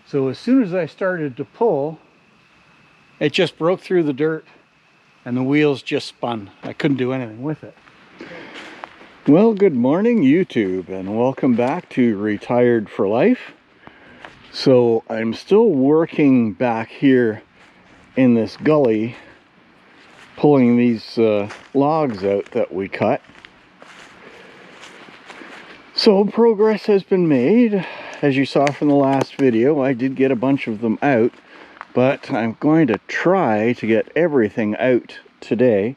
So as soon as I started to pull, it just broke through the dirt and the wheels just spun. I couldn't do anything with it. Well, good morning YouTube, and welcome back to Retired for Life. So I'm still working back here in this gully, pulling these logs out that we cut. So progress has been made. As you saw from the last video, I did get a bunch of them out, but I'm going to try to get everything out today.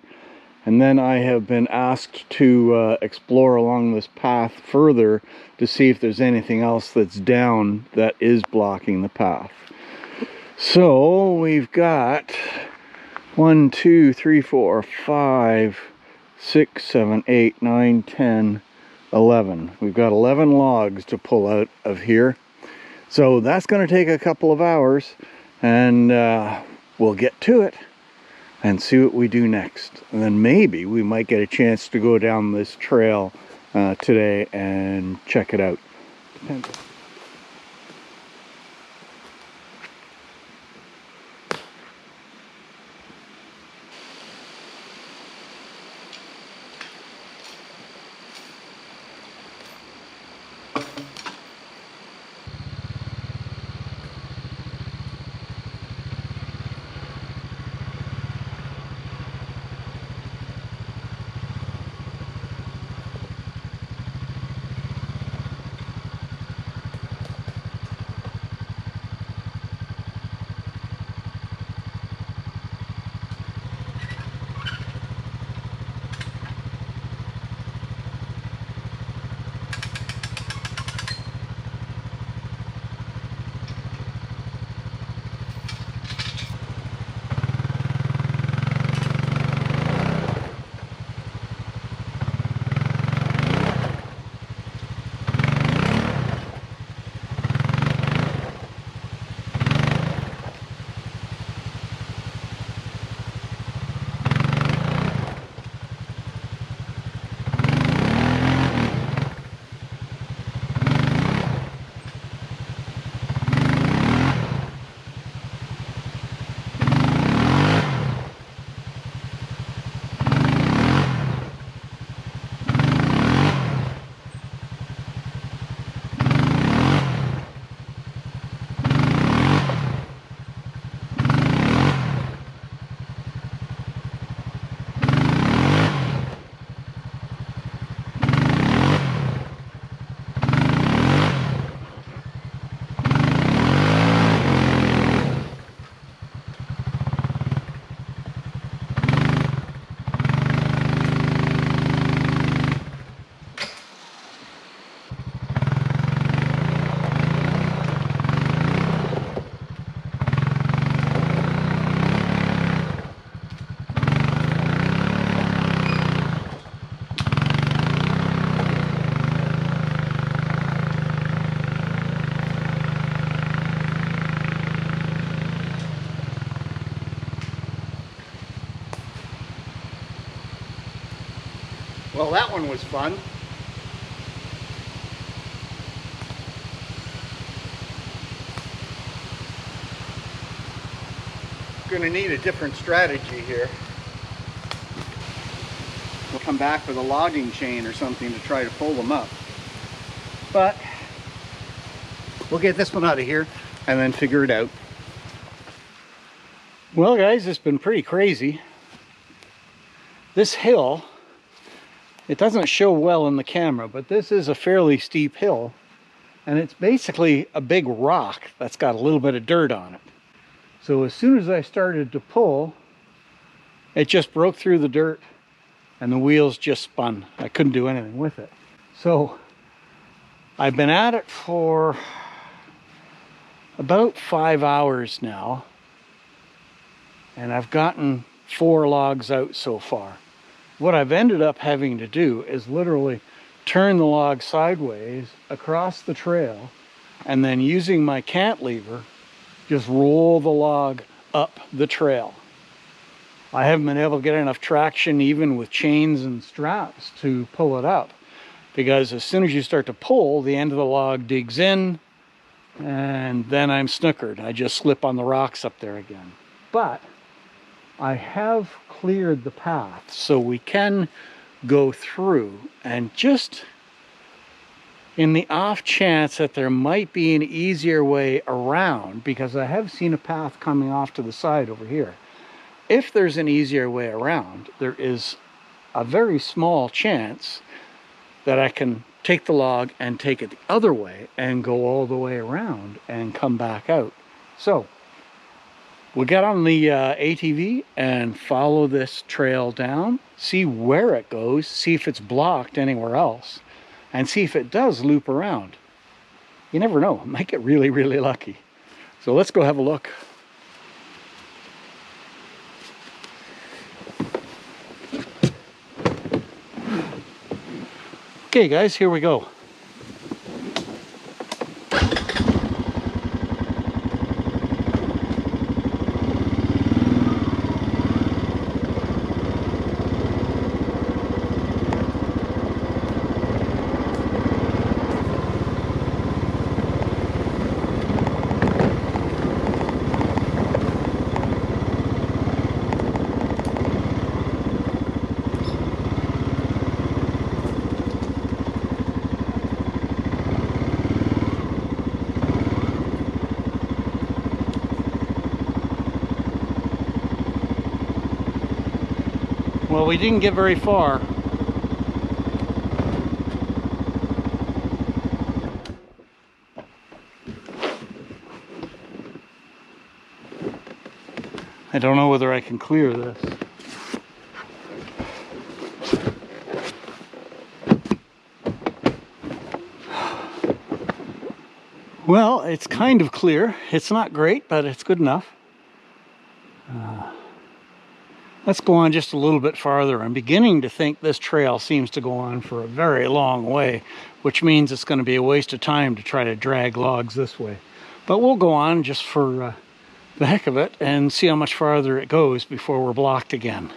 And then I have been asked to explore along this path further to see if there's anything else that's down that is blocking the path. So we've got 1, 2, 3, 4, 5, 6, 7, 8, 9, 10, 11. We've got 11 logs to pull out of here. So that's going to take a couple of hours, and we'll get to it and see what we do next. And then maybe we might get a chance to go down this trail today and check it out. Depends. Well, that one was fun. Gonna need a different strategy here. We'll come back with a logging chain or something to try to pull them up. But we'll get this one out of here and then figure it out. Well guys, it's been pretty crazy. This hill, it doesn't show well in the camera, but this is a fairly steep hill, and it's basically a big rock that's got a little bit of dirt on it. So as soon as I started to pull, it just broke through the dirt and the wheels just spun. I couldn't do anything with it. So I've been at it for about 5 hours now, and I've gotten 4 logs out so far. What I've ended up having to do is literally turn the log sideways across the trail, and then using my cantilever, just roll the log up the trail. I haven't been able to get enough traction even with chains and straps to pull it up, because as soon as you start to pull, the end of the log digs in, and then I'm snookered. I just slip on the rocks up there again. But I have cleared the path, so we can go through, and just in the off chance that there might be an easier way around, because I have seen a path coming off to the side over here. If there's an easier way around, there is a very small chance that I can take the log and take it the other way and go all the way around and come back out. So we'll get on the ATV and follow this trail down, see where it goes, see if it's blocked anywhere else, and see if it does loop around. You never know, I might get really, really lucky. So let's go have a look. Okay guys, here we go. Well, we didn't get very far. I don't know whether I can clear this. Well, it's kind of clear. It's not great, but it's good enough. Let's go on just a little bit farther. I'm beginning to think this trail seems to go on for a very long way, which means it's going to be a waste of time to try to drag logs this way. But we'll go on just for the heck of it and see how much farther it goes before we're blocked again.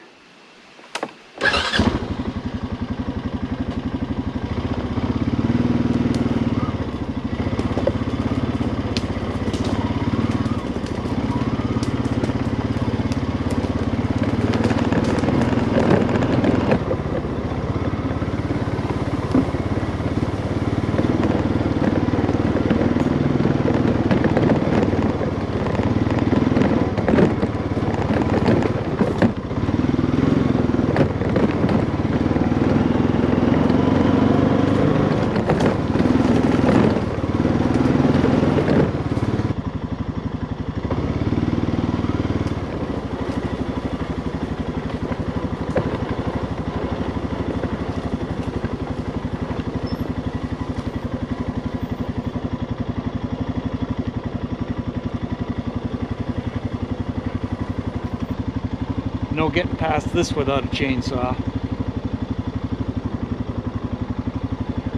No getting past this without a chainsaw.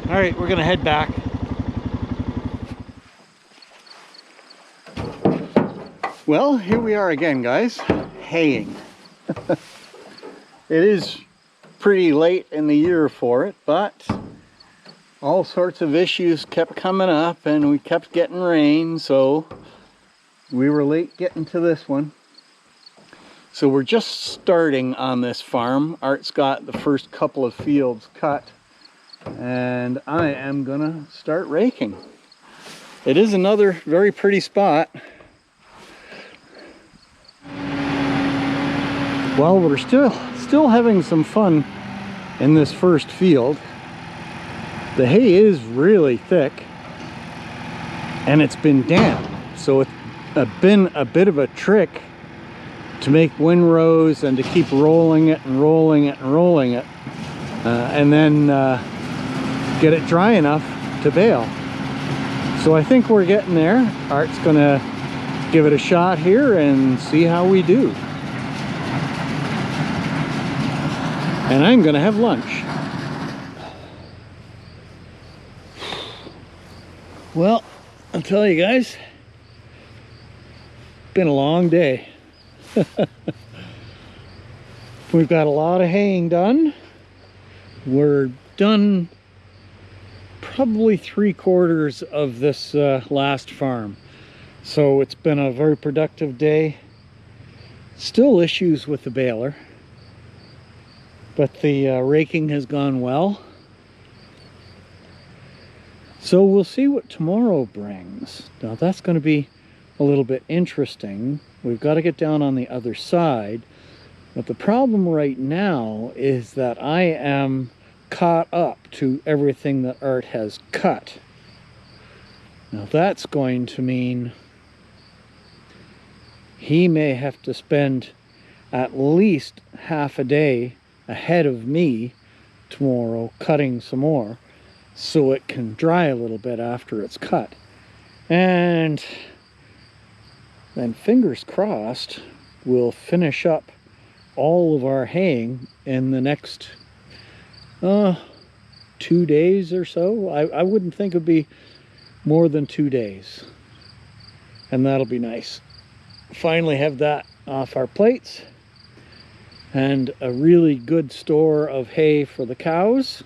All right, we're gonna head back. Well, here we are again, guys, haying. It is pretty late in the year for it, but all sorts of issues kept coming up and we kept getting rain, so we were late getting to this one. So we're just starting on this farm. Art's got the first couple of fields cut, and I am gonna start raking. It is another very pretty spot. Well, we're still having some fun in this first field. The hay is really thick, and it's been damp, so it's been a bit of a trick to make windrows and to keep rolling it and rolling it and rolling it, and then get it dry enough to bale. So I think we're getting there. Art's gonna give it a shot here and see how we do. And I'm gonna have lunch. Well, I'll tell you guys, been a long day. We've got a lot of haying done. We're done probably 3/4 of this last farm. So it's been a very productive day. Still issues with the baler, but the raking has gone well. So we'll see what tomorrow brings. Now that's going to be a little bit interesting. We've got to get down on the other side. But the problem right now is that I am caught up to everything that Art has cut. Now that's going to mean he may have to spend at least half a day ahead of me tomorrow cutting some more so it can dry a little bit after it's cut. And then fingers crossed we'll finish up all of our haying in the next 2 days or so. I wouldn't think it'd be more than 2 days, and that'll be nice. Finally have that off our plates, and a really good store of hay for the cows,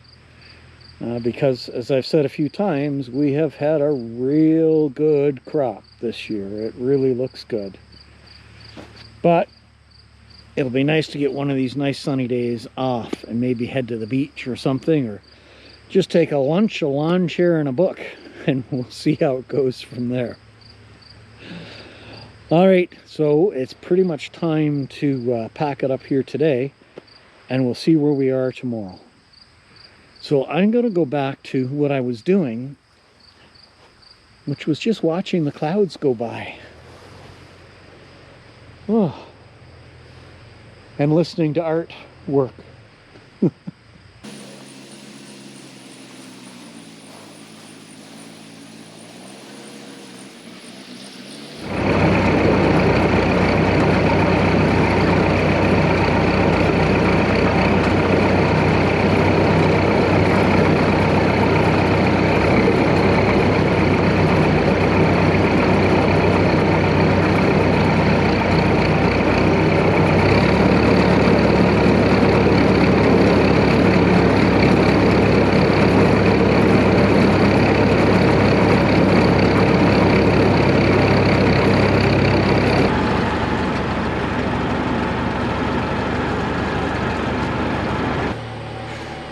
because as I've said a few times, we have had a real good crop this year. It really looks good. But it'll be nice to get one of these nice sunny days off and maybe head to the beach or something, or just take a lunch, a lawn chair, and a book, and we'll see how it goes from there. All right, so it's pretty much time to pack it up here today, and we'll see where we are tomorrow. So I'm going to go back to what I was doing, which was just watching the clouds go by. Oh. And listening to Art work.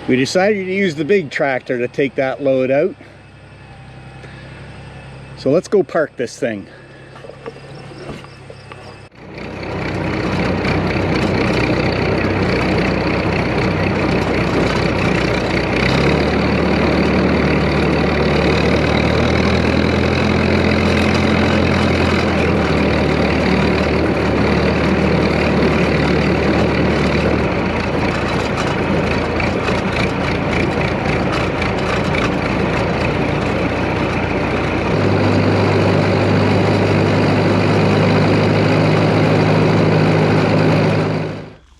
We decided to use the big tractor to take that load out. So let's go park this thing.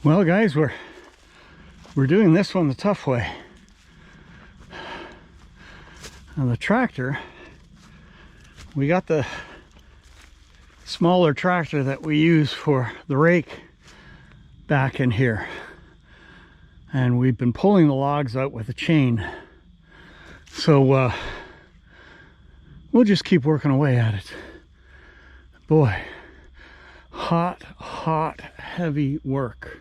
Well guys, we're doing this one the tough way. On the tractor, we got the smaller tractor that we use for the rake back in here, and we've been pulling the logs out with a chain. So we'll just keep working away at it. Boy, hot, heavy work.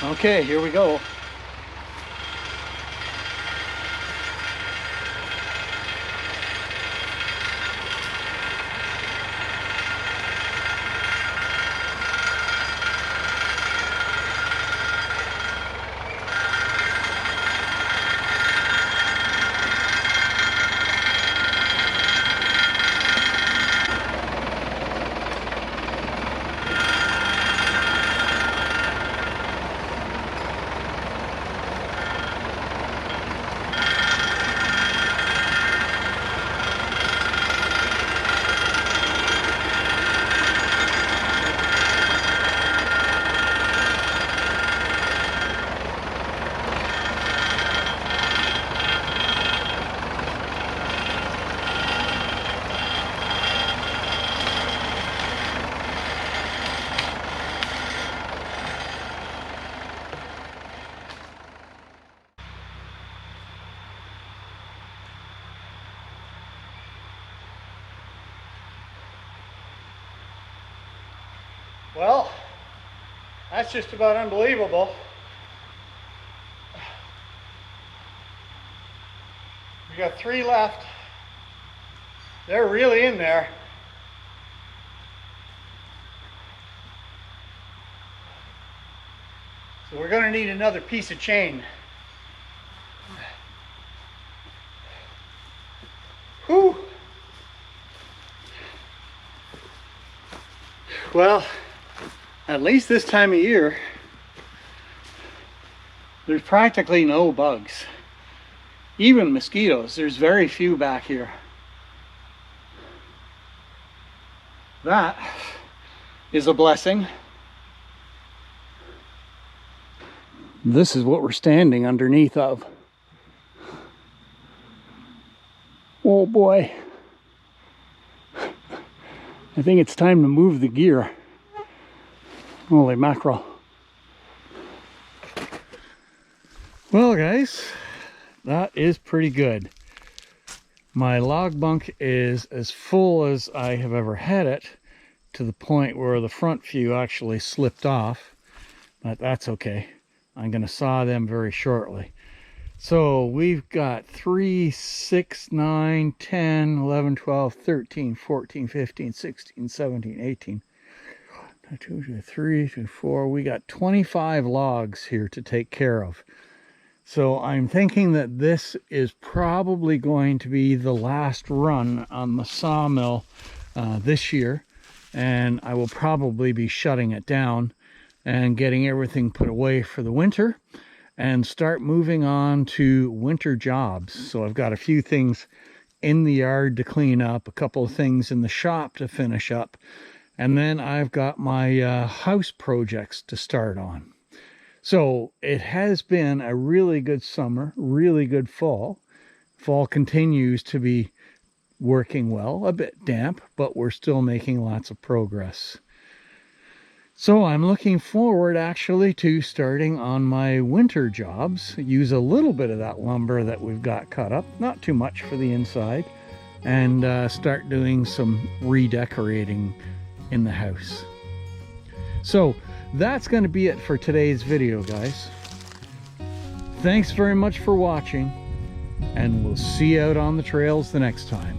Okay, here we go. Well, that's just about unbelievable. We got 3 left. They're really in there. So we're going to need another piece of chain. Whew. Well, at least this time of year, there's practically no bugs. Even mosquitoes, there's very few back here. That is a blessing. This is what we're standing underneath of. Oh boy. I think it's time to move the gear. Holy mackerel. Well guys, that is pretty good. My log bunk is as full as I have ever had it, to the point where the front few actually slipped off, but that's okay. I'm going to saw them very shortly. So we've got 3, 6, 9, 10, 11, 12, 13, 14, 15, 16, 17, 18. 2, 3, 4. We got 25 logs here to take care of. So I'm thinking that this is probably going to be the last run on the sawmill this year. And I will probably be shutting it down and getting everything put away for the winter and start moving on to winter jobs. So I've got a few things in the yard to clean up, a couple of things in the shop to finish up, and then I've got my house projects to start on. So it has been a really good summer, really good fall. Fall continues to be working well, a bit damp, but we're still making lots of progress. So I'm looking forward actually to starting on my winter jobs, use a little bit of that lumber that we've got cut up, not too much for the inside, and start doing some redecorating in the house. So that's going to be it for today's video, guys. Thanks very much for watching, and we'll see you out on the trails the next time.